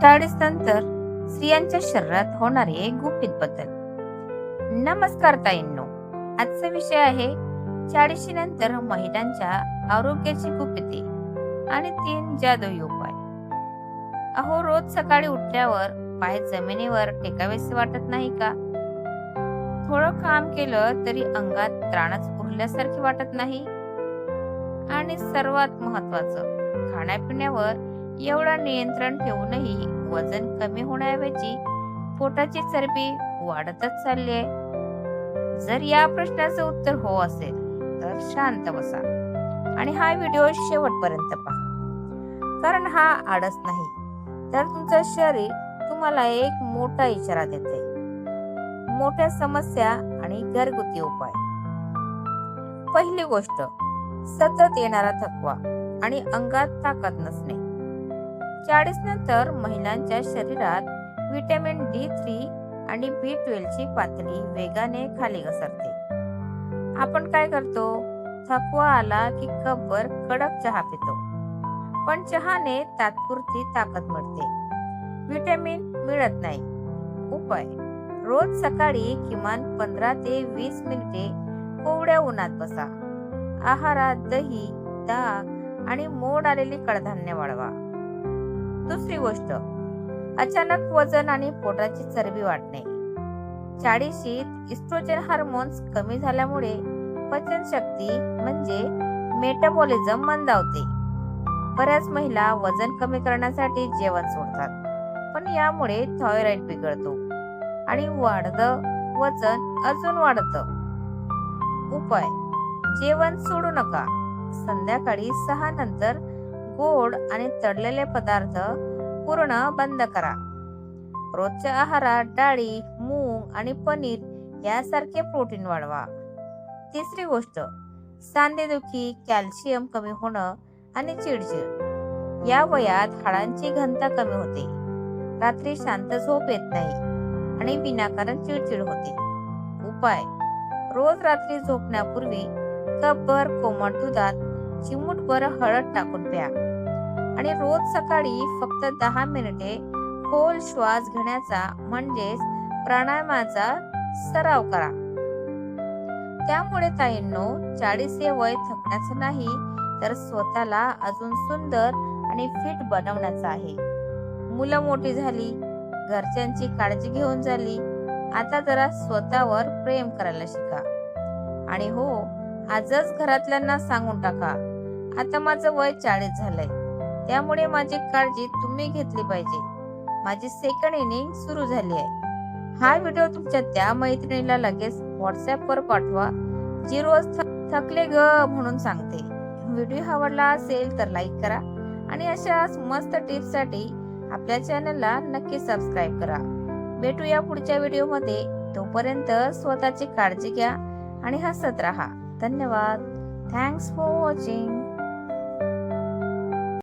40 नंतर स्त्रियांच्या शरीरात होणारे गुपित बदल. नमस्कार ताईंनो, आजचा विषय आहे 40 नंतर महिलांच्या आरोग्याची गुपिते आणि 3 जादुई उपाय. अहो, रोज सकाळी उठल्यावर पाय जमिनीवर टेकावेसे वाटत नाही का? थोडं काम केलं तरी अंगात त्राणच उरल्यासारखे वाटत नाही. आणि सर्वात महत्वाचं, खाण्यापिण्यावर एवढा नियंत्रण ठेवूनही वजन कमी होण्याऐवजी पोटाची चरबी वाढतच चालली आहे. जर या प्रश्नाचं उत्तर हो असेल तर शांत बसा आणि हा व्हिडिओ शेवटपर्यंत पहा, कारण हा आळस नाही तर तुमचं शरीर तुम्हाला एक मोठा इशारा देते. मोठ्या समस्या आणि घरगुती उपाय. पहिली गोष्ट, सतत येणारा थकवा आणि अंगात ताकद नसणे. 40 नंतर महिलांच्या शरीरात व्हिटॅमिन D3 आणि B12 ची पातळी वेगाने खाली घसरते. आपण काय करतो? थकवा आला की कपभर कडक चहा पितो, पण चहाने तात्पुरती ताकद मिळते, व्हिटॅमिन मिळत नाही. उपाय: रोज सकाळी किमान 15 ते 20 मिनिटे कोवड्या उन्हात बसा. आहारात दही, ताक आणि मोड आलेली कडधान्य वाढवा. दुसरी गोष्ट, अचानक वजन आणि पोटाची चरबी वाढणे. 40शीत इस्ट्रोजन हार्मोन्स कमी झाल्यामुळे पचनशक्ती म्हणजे मेटाबॉलिझम मंदावते. बऱ्याच महिला वजन कमी करण्यासाठी जेवण सोडतात, पण यामुळे थायरॉइड बिघडतो आणि वाढतं वजन अजून वाढतं. उपाय: जेवण सोडू नका. संध्याकाळी 6 नंतर गोड आणि तळलेले पदार्थ पूर्ण बंद करा. रोजच्या आहारात डाळी, मूग आणि पनीर यासारखे प्रोटीन वाढवा. तिसरी गोष्ट, सांधेदुखी, कॅल्शियम कमी होणं आणि चिडचिड. या वयात हाडांची घनता कमी होते, रात्री शांत झोप येत नाही आणि विनाकारण चिडचिड होते. उपाय: रोज रात्री झोपण्यापूर्वी कपभर कोमट दुधात चिमूटभर हळद टाकून प्या आणि रोज सकाळी फक्त 10 मिनिटे खोल श्वास घेण्याचा म्हणजेच प्राणायामाचा सराव करा. त्यामुळे ताईंनो, 40 हे वय थकण्याचं नाही तर स्वतःला अजून सुंदर आणि फिट बनवण्याचं आहे. मुलं मोठी झाली, घरच्यांची काळजी घेऊन झाली, आता जरा स्वतःवर प्रेम करायला शिका. आणि हो, आजच घरातल्यांना सांगून टाका, आता माझं वय 40 झालंय, त्यामुळे माझी काळजी तुम्ही घेतली पाहिजे. माझी सेकंड इनिंग सुरू झाली आहे. हा व्हिडिओ तुमच्या त्या मैत्रिणीला लगेच व्हॉट्सअपवर पाठवा जी रोज थकले ग म्हणून सांगते. व्हिडिओ आवडला असेल तर लाईक करा आणि अशाच मस्त टिप्ससाठी आपल्या चॅनलला नक्की सबस्क्राईब करा. भेटूया पुढच्या व्हिडिओमध्ये. तोपर्यंत स्वतःची काळजी घ्या आणि हसत राहा. धन्यवाद. Thanks for watching.